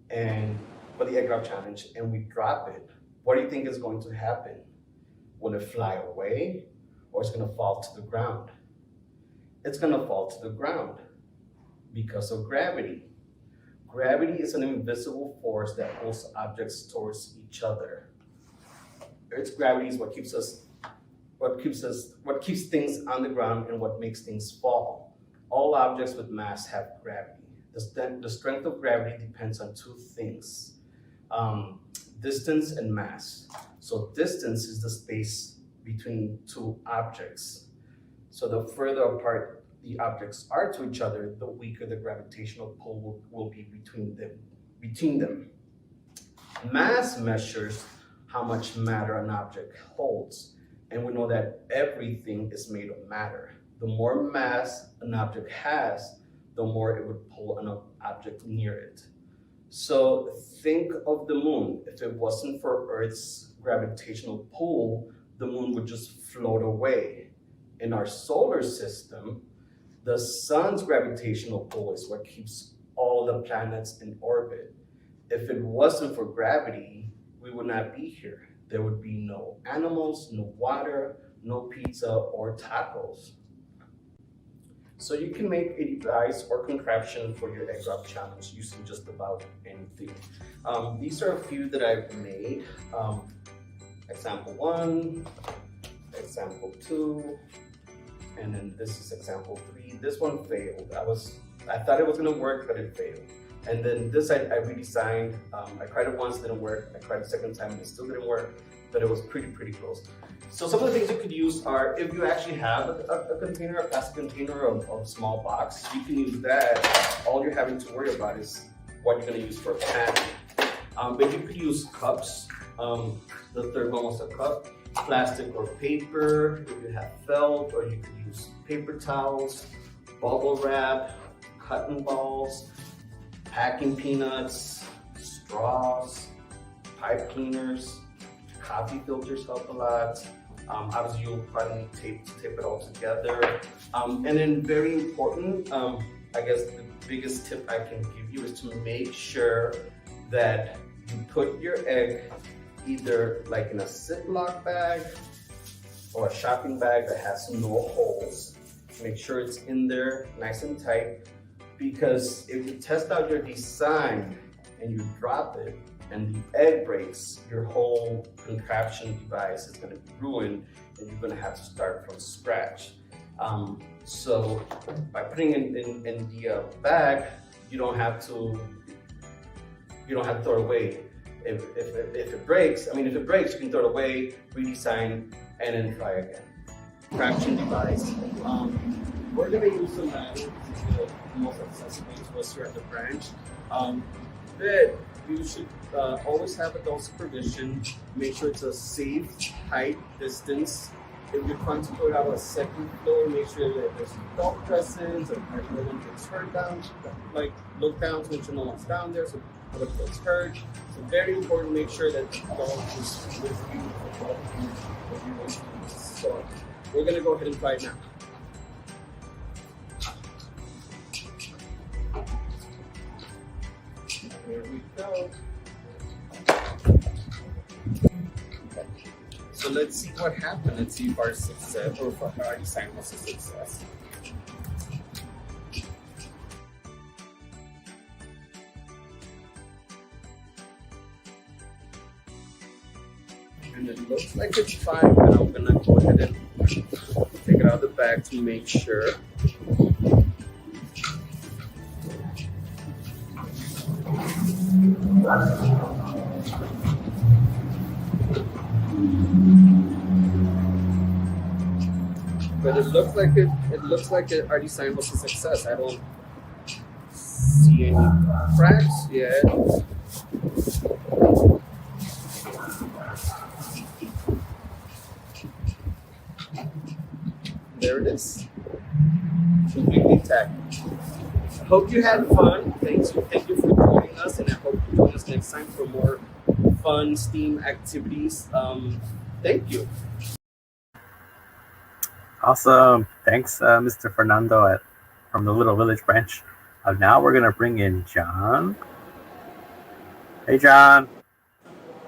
and for the egg drop challenge and we drop it, what do you think is going to happen? Will it fly away or it's going to fall to the ground? It's going to fall to the ground because of gravity. Gravity is an invisible force that pulls objects towards each other. Earth's gravity is what keeps things on the ground and what makes things fall. All objects with mass have gravity. The strength of gravity depends on two things, distance and mass. So distance is the space between two objects. So the further apart the objects are to each other, the weaker the gravitational pull will be between them. Mass measures how much matter an object holds. And we know that everything is made of matter. The more mass an object has, the more it would pull an object near it. So think of the moon. If it wasn't for Earth's gravitational pull, the moon would just float away. In our solar system, the sun's gravitational pull is what keeps all the planets in orbit. If it wasn't for gravity, we would not be here. There would be no animals, no water, no pizza or tacos. So you can make a device or contraption for your egg drop challenge using just about anything. These are a few that I've made. Example 1, example 2, and then this is example 3. This one failed. I thought it was gonna work, but it failed. And then this I redesigned. I tried it once, didn't work. I tried it a second time, and it still didn't work, but it was pretty close. So some of the things you could use are, if you actually have a container, a plastic container of a small box, you can use that. All you're having to worry about is what you're gonna use for a pan. But you could use cups. The third one was a cup, plastic or paper, if you have felt, or you could use paper towels, bubble wrap, cotton balls, packing peanuts, straws, pipe cleaners, coffee filters help a lot. Obviously, you'll probably need tape to tape it all together. And then very important, I guess the biggest tip I can give you is to make sure that you put your egg either like in a Ziploc bag or a shopping bag that has no holes. Make sure it's in there nice and tight, because if you test out your design and you drop it and the egg breaks, your whole contraption device is going to be ruined and you're going to have to start from scratch. So by putting it in the bag, you don't have to throw it away. If it breaks, if it breaks, you can throw it away, redesign, and then try again. Contraption device. We're going to use some batteries. The most accessible to us here at the branch. But you should always have adult supervision. Make sure it's a safe height distance. If you're trying to go out a second floor, make sure that there's adult presence, or no one gets hurt down. Like look down to make sure no one's down there, so no one gets hurt. So very important, make sure that the dog is with you. So we're gonna go ahead and try it now. Here we go. So let's see what happened. Let's see if our success or if our design was a success. And it looks like it's fine, but I'm gonna go ahead and take it out of the bag to make sure. But it looks like our design was a success. I don't see any cracks yet. There it is. Completely intact. I hope you had fun. Thank you for joining us, and I hope you join us next time for more fun STEAM activities. Thank you. Awesome. Thanks, Mr. Fernando from the Little Village branch. Now we're going to bring in John. Hey, John.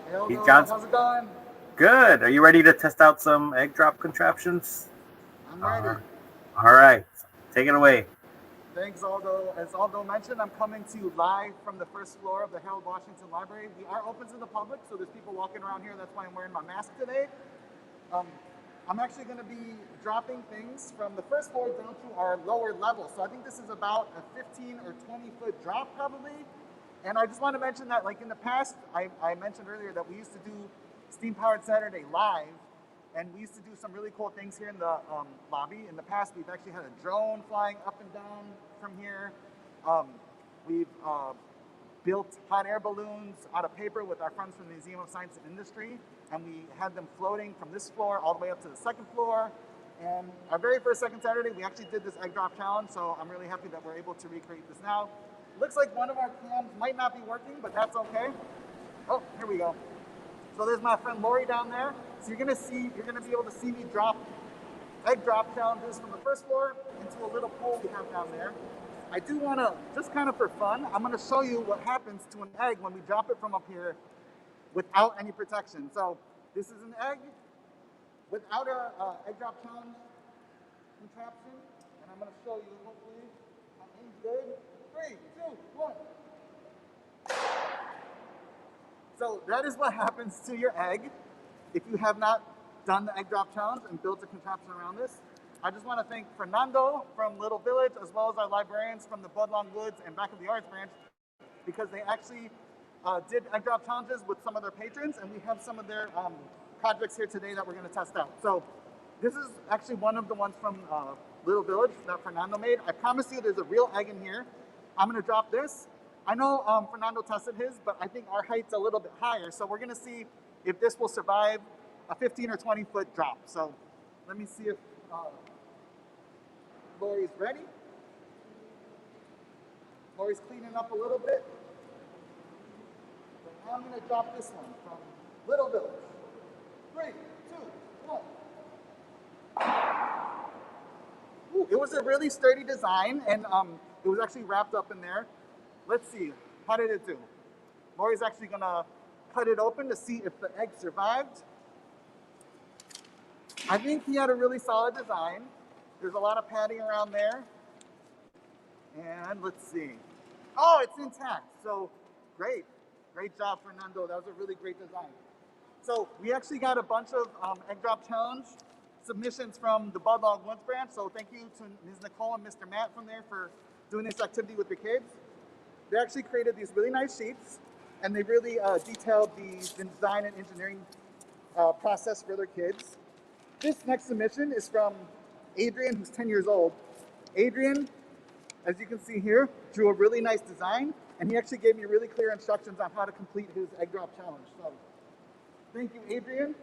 Hey, John. how's it going? Good. Are you ready to test out some egg drop contraptions? I'm ready. All right. Take it away. Thanks, Aldo. As Aldo mentioned, I'm coming to you live from the first floor of the Harold Washington Library. We are open to the public, so there's people walking around here. That's why I'm wearing my mask today. I'm actually going to be dropping things from the first floor down to our lower level. So I think this is about a 15 or 20 foot drop probably. And I just want to mention that, like in the past, I mentioned earlier that we used to do Steam Powered Saturday live. And we used to do some really cool things here in the lobby. In the past, we've actually had a drone flying up and down from here. We've built hot air balloons out of paper with our friends from the Museum of Science and Industry, and we had them floating from this floor all the way up to the second floor. And our very first second Saturday, we actually did this egg drop challenge, so I'm really happy that we're able to recreate this now. Looks like one of our cams might not be working, but that's okay. Oh, here we go. So there's my friend Lori down there. So you're gonna be able to see me drop egg drop challenges from the first floor into a little pool we have down there. I do wanna, just kind of for fun, I'm gonna show you what happens to an egg when we drop it from up here without any protection. So this is an egg without a egg drop challenge contraption, and I'm gonna show you hopefully how aim's good. 3, 2, 1. So that is what happens to your egg if you have not done the egg drop challenge and built a contraption around this. I just want to thank Fernando from Little Village, as well as our librarians from the Budlong Woods and Back of the Arts branch, because they actually did egg drop challenges with some of their patrons, and we have some of their projects here today that we're going to test out. So this is actually one of the ones from Little Village that Fernando made. I promise you there's a real egg in here. I'm going to drop this. I know Fernando tested his, but I think our height's a little bit higher, so we're going to see if this will survive a 15 or 20 foot drop. So let me see if Lori's ready. Lori's cleaning up a little bit. But now I'm going to drop this one from Little Village. 3, 2, 1. Ooh, it was a really sturdy design, and it was actually wrapped up in there. Let's see, how did it do? Lori's actually going to cut it open to see if the egg survived. I think he had a really solid design. There's a lot of padding around there. And let's see. Oh, it's intact. So great. Great job, Fernando. That was a really great design. So we actually got a bunch of egg drop challenge submissions from the Budlong Woods branch. So thank you to Ms. Nicole and Mr. Matt from there for doing this activity with your kids. They actually created these really nice sheets, and they really detailed the design and engineering process for their kids. This next submission is from Adrian, who's 10 years old. Adrian, as you can see here, drew a really nice design, and he actually gave me really clear instructions on how to complete his egg drop challenge. So thank you, Adrian.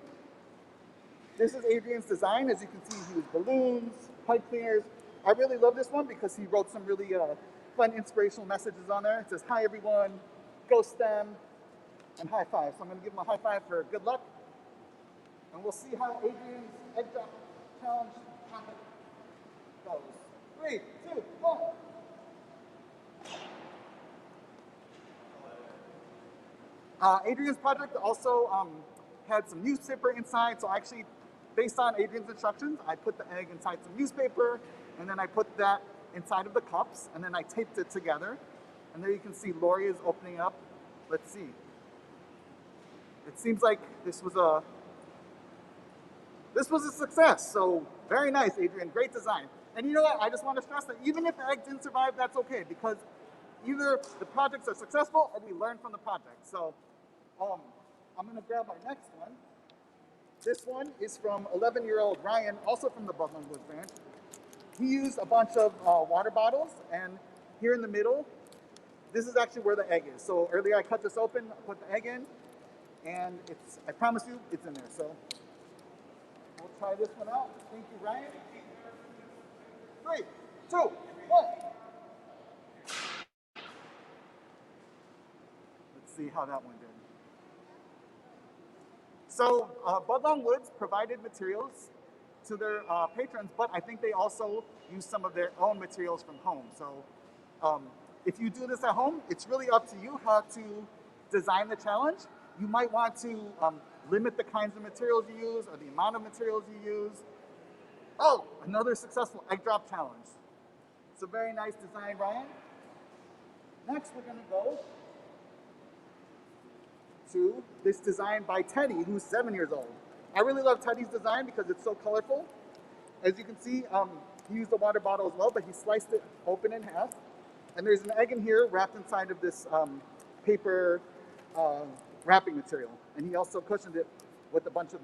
This is Adrian's design. As you can see, he used balloons, pipe cleaners. I really love this one because he wrote some really fun inspirational messages on there. It says, "Hi everyone, go STEM," and high five. So I'm gonna give him a high five for good luck. And we'll see how Adrian's egg drop challenge goes. 3, 2, 1. Adrian's project also had some newspaper inside, so actually, based on Adrian's instructions, I put the egg inside some newspaper, and then I put that inside of the cups, and then I taped it together. And there you can see Lori is opening up. Let's see. It seems like this was a success. So very nice, Adrian. Great design. And you know what? I just want to stress that even if the egg didn't survive, that's okay, because either the projects are successful or we learn from the project. So I'm going to grab our next one. This one is from 11-year-old Ryan, also from the Budlong Woods branch. He used a bunch of water bottles, and here in the middle, this is actually where the egg is. So earlier I cut this open, I put the egg in, and I promise you, it's in there. So we'll try this one out. Thank you, Ryan. 3, 2, 1. Let's see how that one did. So Budlong Woods provided materials to their patrons, but I think they also use some of their own materials from home. So if you do this at home, it's really up to you how to design the challenge. You might want to limit the kinds of materials you use or the amount of materials you use. Oh, another successful egg drop challenge. It's a very nice design, Ryan. Next, we're gonna go to this design by Teddy, who's 7 years old. I really love Teddy's design because it's so colorful. As you can see, he used a water bottle as well, but he sliced it open in half. And there's an egg in here wrapped inside of this paper wrapping material. And he also cushioned it with a bunch of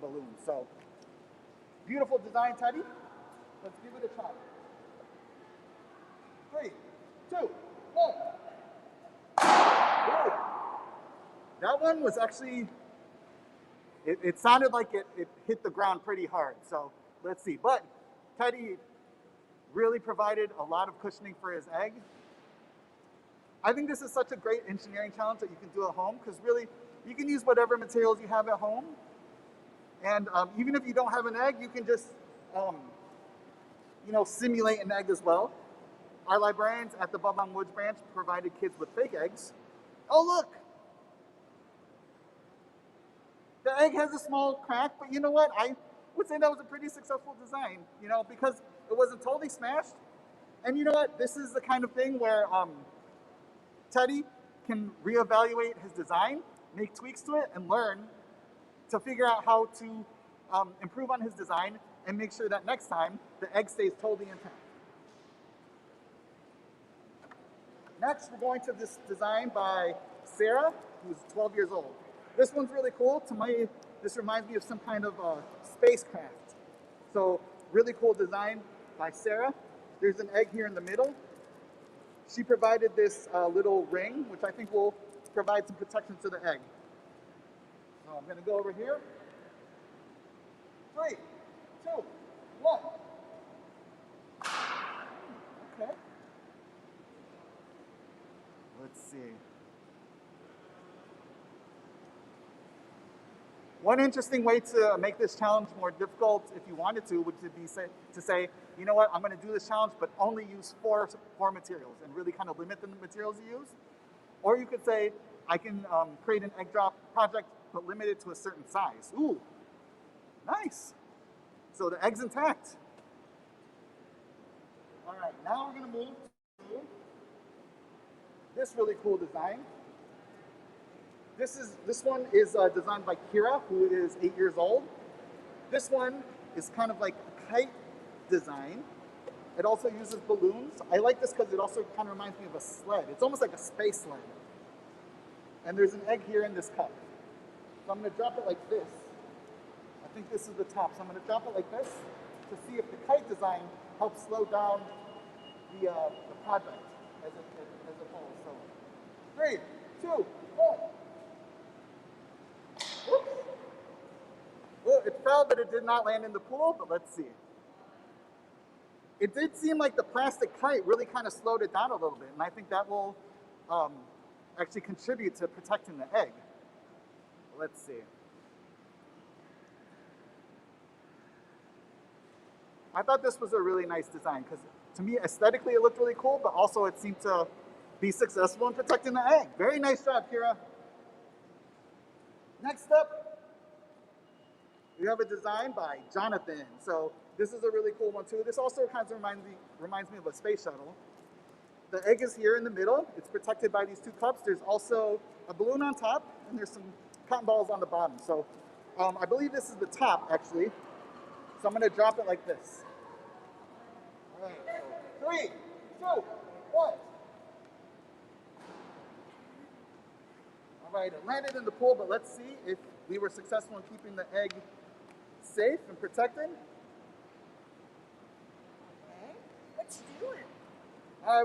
balloons. So, beautiful design, Teddy. Let's give it a try. 3, 2, 1. That one was actually, it sounded like it hit the ground pretty hard. So let's see. But Teddy really provided a lot of cushioning for his egg. I think this is such a great engineering challenge that you can do at home, because really you can use whatever materials you have at home. And even if you don't have an egg, you can just simulate an egg as well. Our librarians at the Bubong Woods branch provided kids with fake eggs. Oh, look! The egg has a small crack, but you know what? I would say that was a pretty successful design, because it wasn't totally smashed. And you know what? This is the kind of thing where Teddy can reevaluate his design, make tweaks to it, and learn to figure out how to improve on his design and make sure that next time the egg stays totally intact. Next, we're going to this design by Sarah, who's 12 years old. This one's really cool. To me, this reminds me of some kind of spacecraft. So, really cool design by Sarah. There's an egg here in the middle. She provided this little ring, which I think will provide some protection to the egg. So I'm going to go over here. 3, 2, 1. Okay. Let's see. One interesting way to make this challenge more difficult, if you wanted to, would be to say, you know what, I'm going to do this challenge, but only use four materials and really kind of limit the materials you use. Or you could say, I can create an egg drop project, but limit it to a certain size. Ooh, nice. So the egg's intact. All right, now we're going to move to this really cool design. This one is designed by Kira, who is 8 years old. This one is kind of like a kite design. It also uses balloons. I like this because it also kind of reminds me of a sled. It's almost like a space sled. And there's an egg here in this cup. So I'm going to drop it like this. I think this is the top. So I'm going to drop it like this to see if the kite design helps slow down the project as a whole. So 3, 2, 1. Whoops. Well, it fell, but it did not land in the pool, but let's see. It did seem like the plastic kite really kind of slowed it down a little bit, and I think that will actually contribute to protecting the egg. Let's see. I thought this was a really nice design, because to me, aesthetically, it looked really cool, but also it seemed to be successful in protecting the egg. Very nice job, Kira. Next up, we have a design by Jonathan. So this is a really cool one too. This also kind of reminds me of a space shuttle. The egg is here in the middle. It's protected by these 2 cups. There's also a balloon on top, and there's some cotton balls on the bottom. So I believe this is the top, actually. So I'm going to drop it like this. All right, so 3, 2, 1. All right, it landed in the pool, but let's see if we were successful in keeping the egg safe and protected. Okay. What you doing?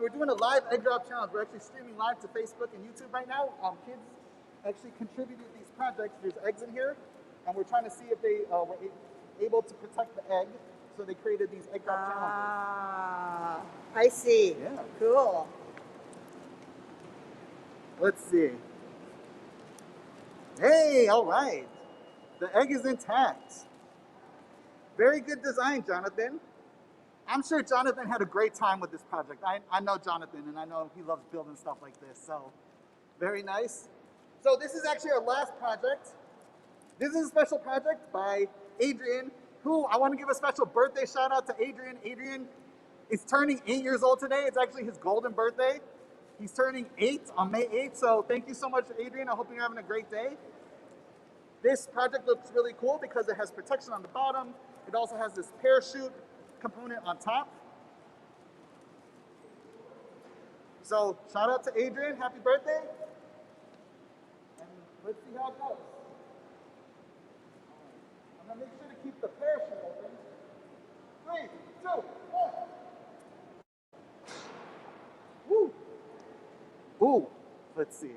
We're doing a live egg drop challenge. We're actually streaming live to Facebook and YouTube right now. Kids actually contributed these projects. There's eggs in here, and we're trying to see if they were able to protect the egg. So they created these egg drop challenges. Ah, I see. Yeah. Cool. Let's see. Hey, all right. The egg is intact. Very good design, Jonathan. I'm sure Jonathan had a great time with this project. I know Jonathan, and I know he loves building stuff like this. So, very nice. So this is actually our last project. This is a special project by Adrian, who I want to give a special birthday shout out to Adrian. Adrian is turning 8 years old today. It's actually his golden birthday. He's turning 8 on May 8th. So thank you so much, Adrian. I hope you're having a great day. This project looks really cool because it has protection on the bottom. It also has this parachute component on top. So shout out to Adrian. Happy birthday. And let's see how it goes. I'm going to make sure to keep the parachute open. 3, 2, 1. Woo! Ooh, let's see.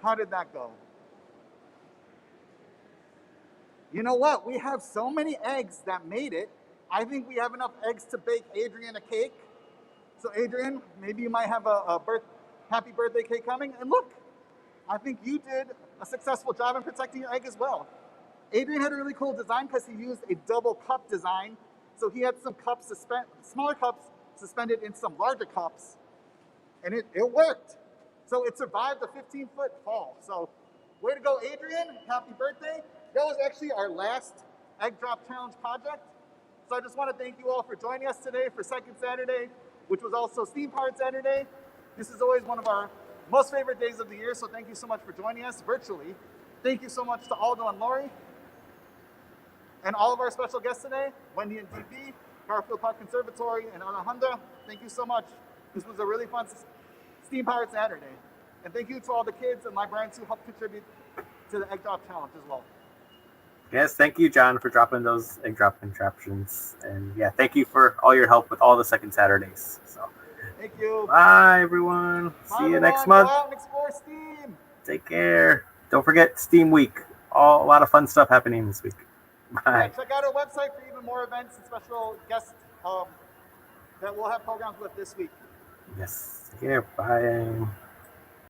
How did that go? You know what? We have so many eggs that made it. I think we have enough eggs to bake Adrian a cake. So Adrian, maybe you might have a happy birthday cake coming. And look, I think you did a successful job in protecting your egg as well. Adrian had a really cool design because he used a double cup design. So he had some cups, smaller cups suspended in some larger cups. And it worked. So it survived the 15-foot fall. So way to go, Adrian. Happy birthday. That was actually our last Egg Drop Challenge project. So I just want to thank you all for joining us today for Second Saturday, which was also Steam Powered Saturday. This is always one of our most favorite days of the year, so thank you so much for joining us virtually. Thank you so much to Aldo and Lori, and all of our special guests today, Wendy and DB, Garfield Park Conservatory, and Alejandra. Thank you so much. This was a really fun Steam Powered Saturday. And thank you to all the kids and librarians who helped contribute to the Egg Drop Challenge as well. Yes, thank you, John, for dropping those egg drop contraptions. And yeah, thank you for all your help with all the second Saturdays. So thank you. Bye, everyone. See you next month. Go out and explore Steam. Take care. Don't forget Steam Week. A lot of fun stuff happening this week. Bye. Yeah, check out our website for even more events and special guests that we'll have programs with this week. Yes. Take care. Bye.